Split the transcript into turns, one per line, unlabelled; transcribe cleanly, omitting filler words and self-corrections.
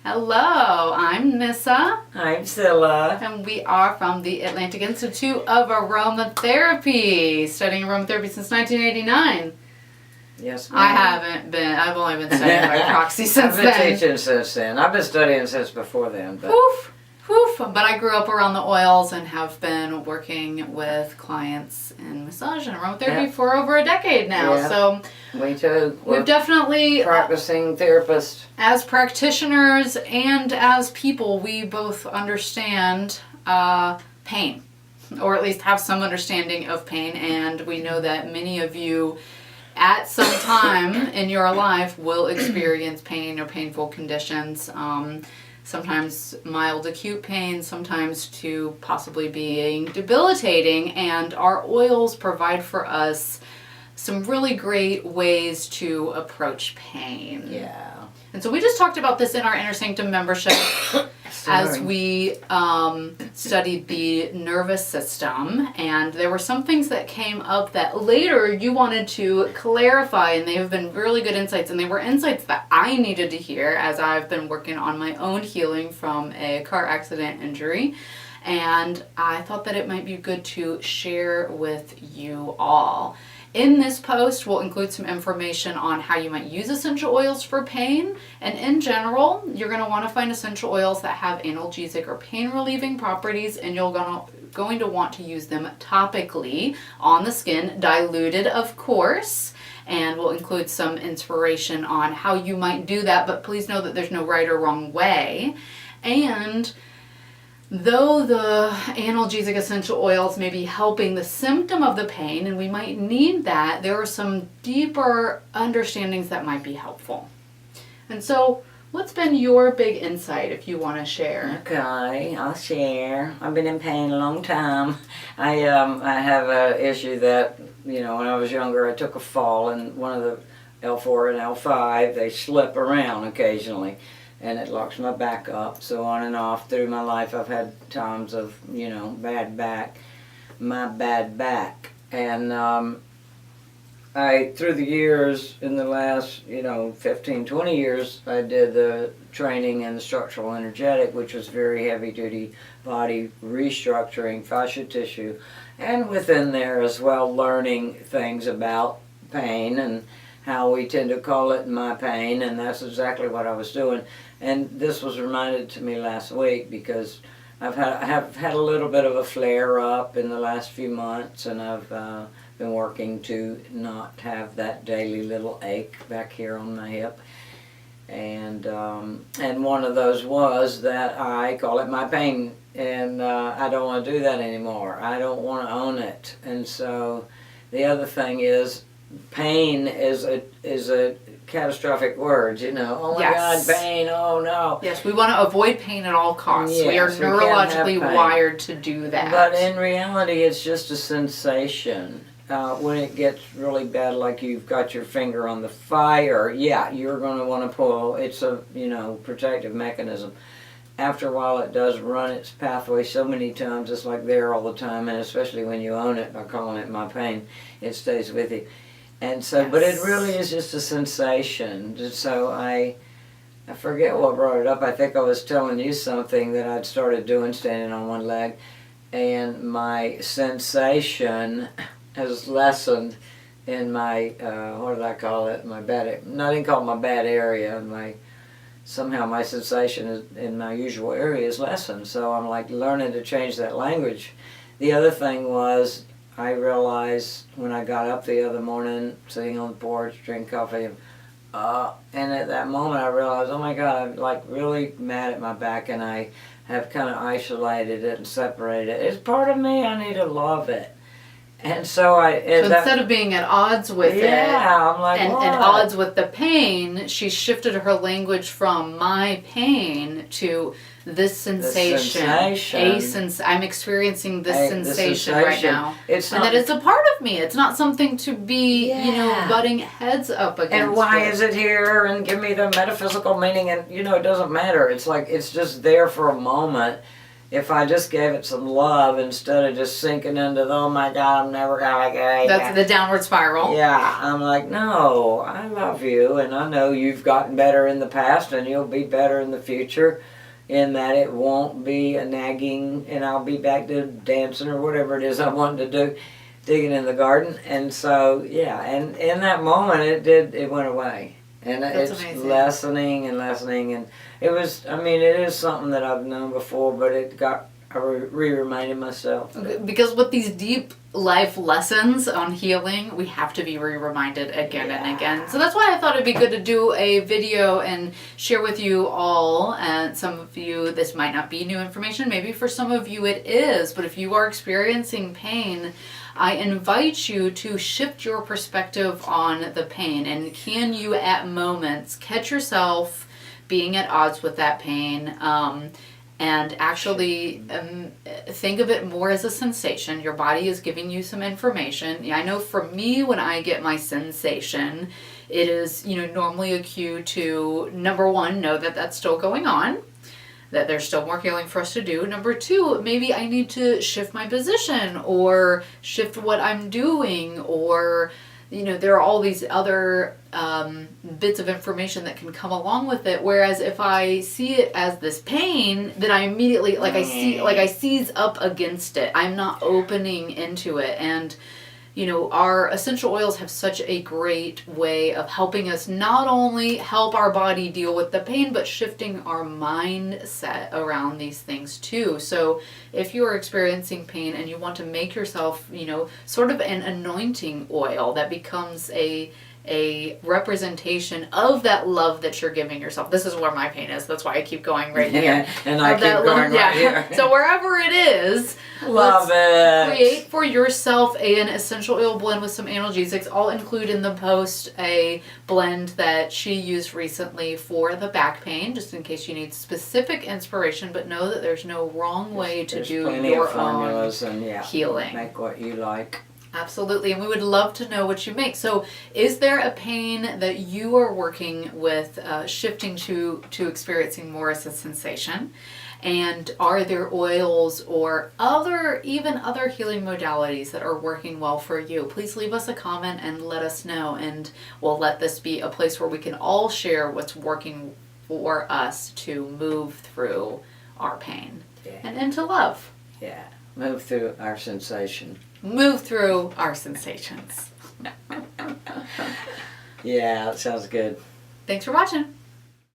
Hello, I'm Nyssa.
I'm Sylla.
And we are from the Atlantic Institute of Aromatherapy, studying aromatherapy since 1989.
Yes, ma'am.
I've only been studying by proxy since then.
I've been teaching since then. I've been studying since before then. But
But I grew up around the oils and have been working with clients in massage and aromatherapy for over a decade now.
Yeah.
So
me too.
we've definitely
practicing therapists.
As practitioners and as people, we both understand pain, or at least have some understanding of pain, and we know that many of you at some time in your life will experience pain or painful conditions. Sometimes mild acute pain, sometimes to possibly being debilitating, and our oils provide for us some really great ways to approach pain.
Yeah.
And so we just talked about this in our Inner Sanctum membership as we studied the nervous system, and there were some things that came up that later you wanted to clarify, and they have been really good insights, and they were insights that I needed to hear as I've been working on my own healing from a car accident injury, and I thought that it might be good to share with you all. In this post, we'll include some information on how you might use essential oils for pain. And in general, you're going to want to find essential oils that have analgesic or pain-relieving properties, and you're going to want to use them topically on the skin, diluted, of course. And we'll include some inspiration on how you might do that, but please know that there's no right or wrong way. And though the analgesic essential oils may be helping the symptom of the pain, and we might need that, there are some deeper understandings that might be helpful. And so, what's been your big insight, if you want to share?
Okay, I'll share. I've been in pain a long time. I have an issue that, when I was younger, I took a fall, and one of the L4 and L5, they slip around occasionally. And it locks my back up. So on and off through my life, I've had times of, bad back. And through the years, in the last, 15, 20 years, I did the training in the structural energetic, which was very heavy-duty body restructuring, fascia tissue. And within there as well, learning things about pain and how we tend to call it my pain, and that's exactly what I was doing. And this was reminded to me last week because I have had a little bit of a flare up in the last few months, and I've been working to not have that daily little ache back here on my hip. And one of those was that I call it my pain, and I don't want to do that anymore. I don't want to own it. And so the other thing is, pain is a catastrophic word, oh my God, pain, oh no.
Yes, we want to avoid pain at all costs.
Yes,
we are neurologically wired to do that.
But in reality, it's just a sensation. When it gets really bad, like you've got your finger on the fire, you're going to want to pull. It's a, protective mechanism. After a while, it does run its pathway so many times, it's like there all the time, and especially when you own it by calling it my pain, it stays with you. And so, but it really is just a sensation. So I forget what brought it up. I think I was telling you something that I'd started doing, standing on one leg, and my sensation has lessened in my, what did I call it? My bad, no, I didn't call it my bad area. Somehow my sensation in my usual area is lessened. So I'm like learning to change that language. The other thing was, I realized when I got up the other morning, sitting on the porch, drinking coffee, and at that moment I realized, oh my God, I'm like really mad at my back, and I have kind of isolated it and separated it. It's part of me, I need to love it. And so
instead of being at odds with it,
I'm like,
and odds with the pain, she shifted her language from my pain to this sensation. I'm experiencing this sensation right now. And that it's a part of me. It's not something to be, butting heads up against.
And why is it here? And give me the metaphysical meaning. And, it doesn't matter. It's like, it's just there for a moment. if I just gave it some love instead of just sinking into the, oh my God, I'm never gonna get it.
That's the downward spiral.
Yeah, I'm like, no, I love you, and I know you've gotten better in the past, and you'll be better in the future, in that it won't be a nagging, and I'll be back to dancing or whatever it is I wanted to do, digging in the garden. And so, yeah, and in that moment, it went away. And
That's
it's
amazing.
lessening and lessening, and it was, I mean, it is something that I've known before, but I re-reminded myself.
Because with these deep life lessons on healing, we have to be reminded again and again. So that's why I thought it'd be good to do a video and share with you all. And some of you, this might not be new information. Maybe for some of you it is. But if you are experiencing pain, I invite you to shift your perspective on the pain. And can you at moments catch yourself being at odds with that pain? And actually think of it more as a sensation. Your body is giving you some information. I know for me, when I get my sensation, it is, normally a cue to, number one, know that that's still going on, that there's still more healing for us to do. Number two, maybe I need to shift my position or shift what I'm doing, or there are all these other bits of information that can come along with it. Whereas if I see it as this pain, then I immediately, I seize up against it. I'm not opening into it. And, our essential oils have such a great way of helping us not only help our body deal with the pain, but shifting our mindset around these things too. So if you are experiencing pain and you want to make yourself, sort of an anointing oil that becomes a representation of that love that you're giving yourself. This is where my pain is. That's why I keep going right here.
And I keep going right here.
So wherever it is,
love it.
Create for yourself an essential oil blend with some analgesics. I'll include in the post a blend that she used recently for the back pain, just in case you need specific inspiration, but know that there's no wrong way to do your own healing.
Make what you like.
Absolutely, and we would love to know what you make. So is there a pain that you are working with shifting to experiencing more as a sensation? And are there oils or other healing modalities that are working well for you? Please leave us a comment and let us know, and we'll let this be a place where we can all share what's working for us to move through our pain and into love.
Yeah, move through our sensation.
Move through our sensations.
Yeah, that sounds good.
Thanks for watching.